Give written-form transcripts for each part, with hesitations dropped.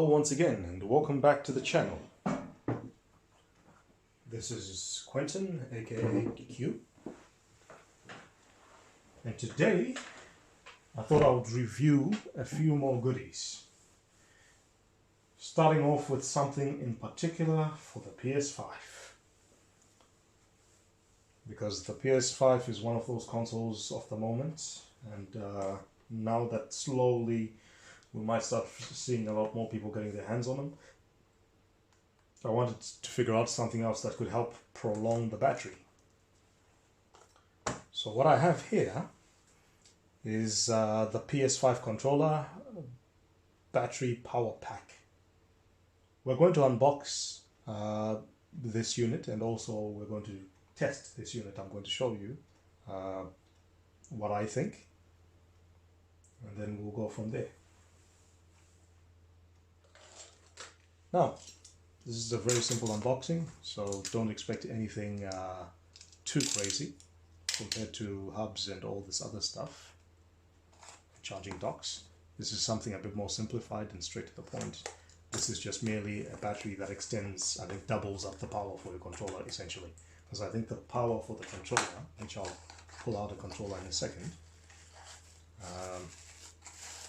once again, and welcome back to the channel. This is Quentin, aka Q, and today I thought I would review a few more goodies. Starting off with something in particular for the PS5. Because the PS5 is one of those consoles of the moment, and now that slowly we might start seeing a lot more people getting their hands on them, I wanted to figure out something else that could help prolong the battery. So what I have here is the PS5 controller battery power pack. We're going to unbox this unit, and also we're going to test this unit. I'm going to show you what I think, and then we'll go from there. Now, this is a very simple unboxing, so don't expect anything too crazy compared to hubs and all this other stuff. Charging docks. This is something a bit more simplified and straight to the point. This is just merely a battery that extends, I think doubles up the power for your controller essentially. Because I think the power for the controller, which I'll pull out a controller in a second.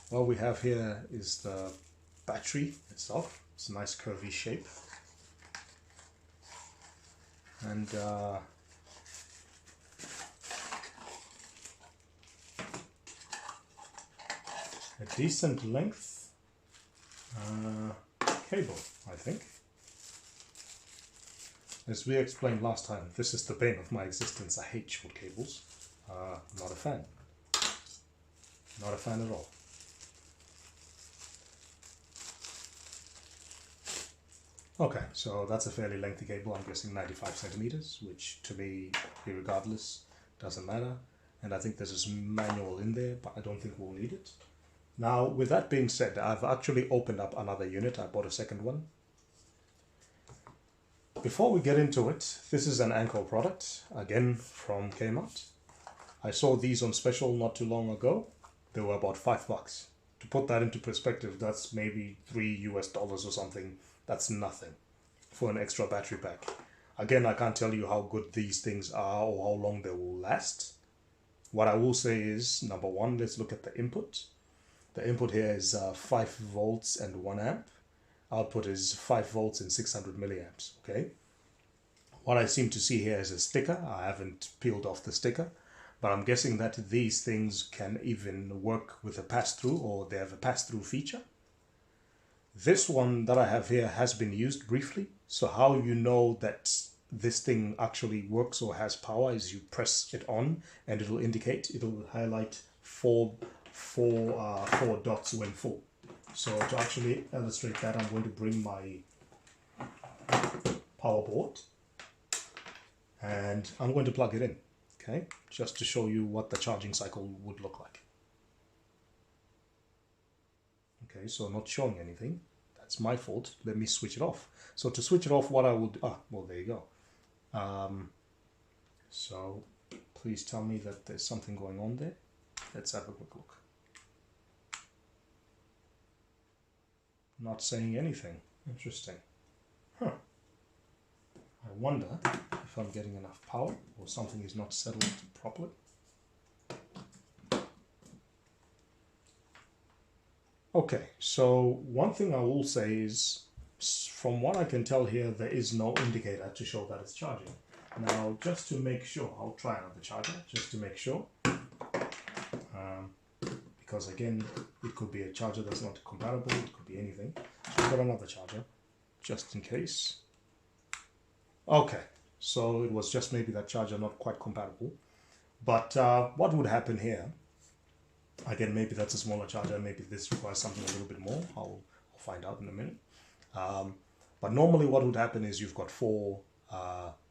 What we have here is the battery itself. It's a nice curvy shape. And a decent length cable, I think. As we explained last time, this is the bane of my existence. I hate short cables. Not a fan. Not a fan at all. Okay, so that's a fairly lengthy cable. I'm guessing 95 centimeters, which to me, regardless, doesn't matter. And I think there's this manual in there, but I don't think we'll need it. Now, with that being said, I've actually opened up another unit. I bought a second one. Before we get into it, this is an Anko product, again from Kmart. I saw these on special not too long ago. They were about $5. To put that into perspective, that's maybe $3 US or something. That's nothing for an extra battery pack. Again, I can't tell you how good these things are or how long they will last. What I will say is, number one, let's look at the input. The input here is 5 volts and 1 amp. Output is 5 volts and 600 milliamps, okay? What I seem to see here is a sticker. I haven't peeled off the sticker, but I'm guessing that these things can even work with a pass-through, or they have a pass-through feature. This one that I have here has been used briefly, so how you know that this thing actually works or has power is you press it on and it'll indicate, it'll highlight four dots when full. So to actually illustrate that, I'm going to bring my power board and I'm going to plug it in, okay, just to show you what the charging cycle would look like. Okay, so not showing anything. That's my fault. Let me switch it off. So to switch it off, what I would... well, there you go. So please tell me that there's something going on there. Let's have a quick look. Not saying anything. Interesting. Huh. I wonder if I'm getting enough power or something is not settled properly. Okay, so one thing I will say is, from what I can tell here, there is no indicator to show that it's charging. Now, just to make sure, I'll try another charger, just to make sure. Because again, it could be a charger that's not compatible, it could be anything. So I've got another charger, just in case. Okay, so it was just maybe that charger not quite compatible. But what would happen here? Again, maybe that's a smaller charger, maybe this requires something a little bit more. I'll find out in a minute. But normally what would happen is you've got 4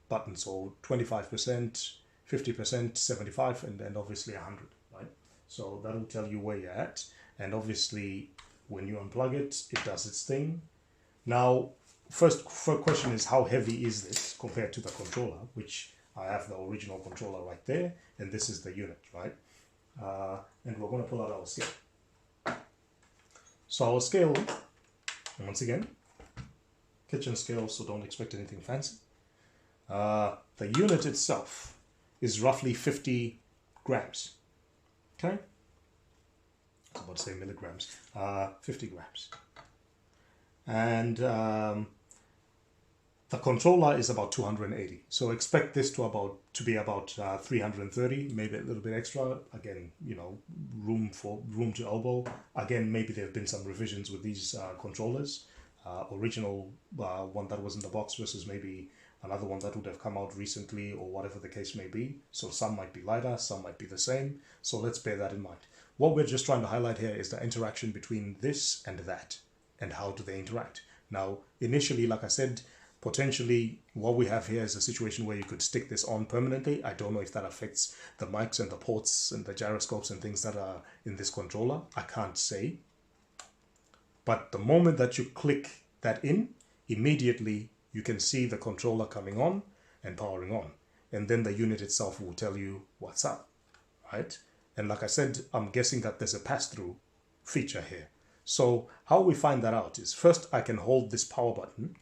buttons, so 25%, 50%, 75, and then obviously 100, right? So that'll tell you where you're at. And obviously when you unplug it, it does its thing. Now, first question is, how heavy is this compared to the controller, which I have the original controller right there, and this is the unit, right? And we're going to pull out our scale. So our scale And once again, kitchen scale, so don't expect anything fancy. The unit itself is roughly 50 grams. Okay? I was about to say milligrams. 50 grams. And the controller is about 280. So expect this to be about 330, maybe a little bit extra. Again, you know, room to elbow. Again, maybe there have been some revisions with these controllers. Original one that was in the box versus maybe another one that would have come out recently, or whatever the case may be. So some might be lighter, some might be the same. So let's bear that in mind. What we're just trying to highlight here is the interaction between this and that, and how do they interact. Now, initially, like I said, potentially what we have here is a situation where you could stick this on permanently. I don't know if that affects the mics and the ports and the gyroscopes and things that are in this controller. I can't say. But the moment that you click that in, immediately you can see the controller coming on and powering on. And then the unit itself will tell you what's up, right? And like I said, I'm guessing that there's a pass-through feature here. So how we find that out is, first I can hold this power button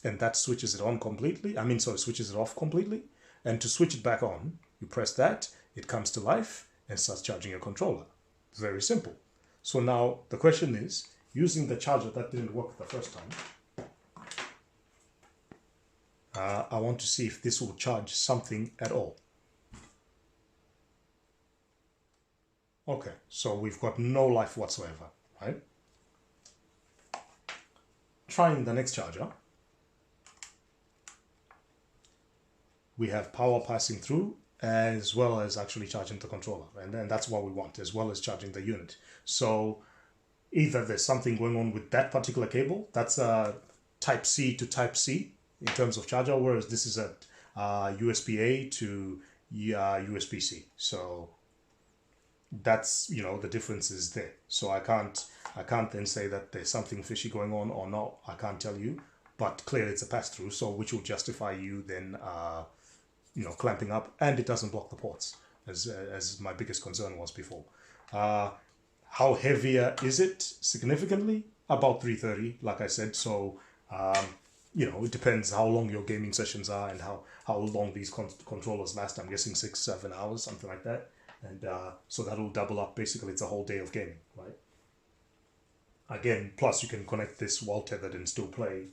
and that switches it on completely. Switches it off completely. And to switch it back on, you press that, it comes to life and starts charging your controller. Very simple. So now the question is, using the charger that didn't work the first time, I want to see if this will charge something at all. Okay, so we've got no life whatsoever, right? Trying the next charger. We have power passing through as well as actually charging the controller. And then that's what we want, as well as charging the unit. So either there's something going on with that particular cable, that's a type C to type C in terms of charger, whereas this is a USB-A to USB-C. So that's, you know, the difference is there. So I can't then say that there's something fishy going on or not. I can't tell you, but clearly it's a pass-through, so which will justify you then clamping up, and it doesn't block the ports, as my biggest concern was before. How heavier is it? Significantly, about 330, like I said. So it depends how long your gaming sessions are and how long these controllers last. I'm guessing 6-7 hours, something like that. And so that'll double up. Basically, it's a whole day of gaming, right? Again, plus you can connect this while tethered and still play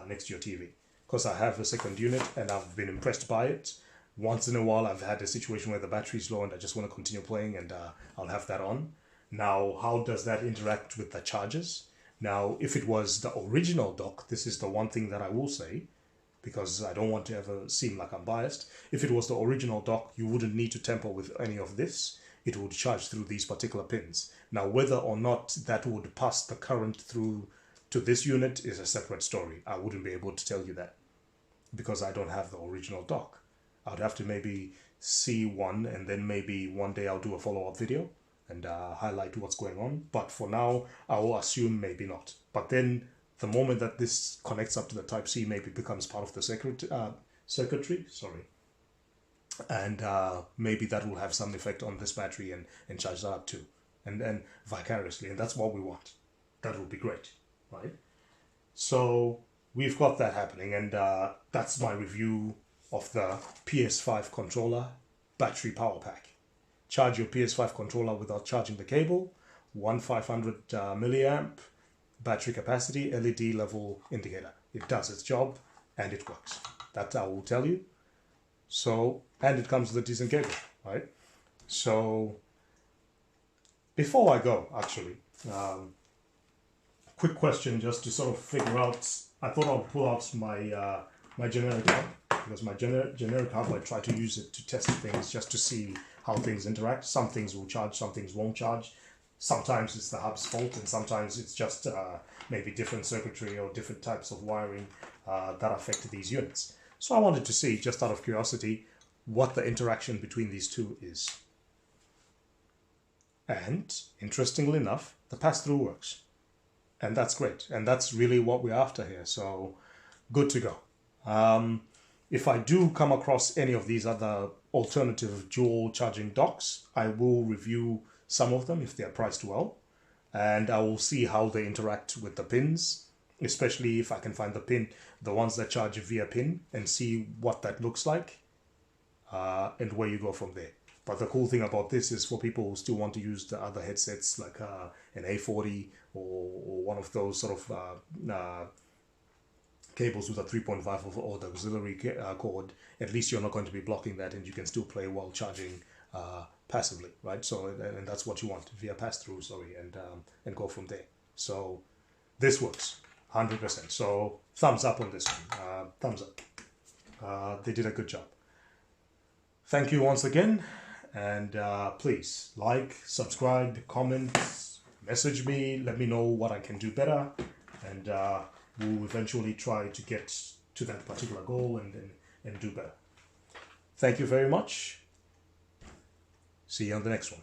next to your TV. Because I have a second unit and I've been impressed by it. Once in a while, I've had a situation where the battery's low and I just want to continue playing, and I'll have that on. Now, how does that interact with the chargers? Now, if it was the original dock, this is the one thing that I will say, because I don't want to ever seem like I'm biased. If it was the original dock, you wouldn't need to tamper with any of this. It would charge through these particular pins. Now, whether or not that would pass the current through to this unit is a separate story. I wouldn't be able to tell you that because I don't have the original dock. I'd have to maybe see one, and then maybe one day I'll do a follow-up video and highlight what's going on. But for now, I will assume maybe not. But then the moment that this connects up to the Type-C, maybe becomes part of the circuitry, and maybe that will have some effect on this battery and charge that up too, and vicariously, and that's what we want. That would be great, right? So we've got that happening, and that's my review of the PS5 controller battery power pack. Charge your PS5 controller without charging the cable. 1500 milliamp battery capacity, LED level indicator. It does its job and it works. That I will tell you. So, and it comes with a decent cable, right? So, before I go, actually, quick question just to sort of figure out. I thought I'll pull out my generic hub, because my generic hub, I try to use it to test things just to see how things interact. Some things will charge, some things won't charge. Sometimes it's the hub's fault, and sometimes it's just maybe different circuitry or different types of wiring that affect these units. So I wanted to see, just out of curiosity, what the interaction between these two is. And, interestingly enough, the pass-through works. And that's great. And that's really what we're after here. So, good to go. If I do come across any of these other alternative dual charging docks, I will review some of them if they're priced well. And I will see how they interact with the pins especially if I can find the ones that charge via pin, and see what that looks like, and where you go from there. But the cool thing about this is for people who still want to use the other headsets, like an A40 or one of those sort of cables with a 3.5 or the auxiliary cord, at least you're not going to be blocking that, and you can still play while charging passively, right? So, and that's what you want via pass-through, sorry, and go from there. So this works 100%. So thumbs up on this one. Thumbs up. They did a good job. Thank you once again, and please like, subscribe, comment, message me, let me know what I can do better, and we'll eventually try to get to that particular goal and do better. Thank you very much. See you on the next one.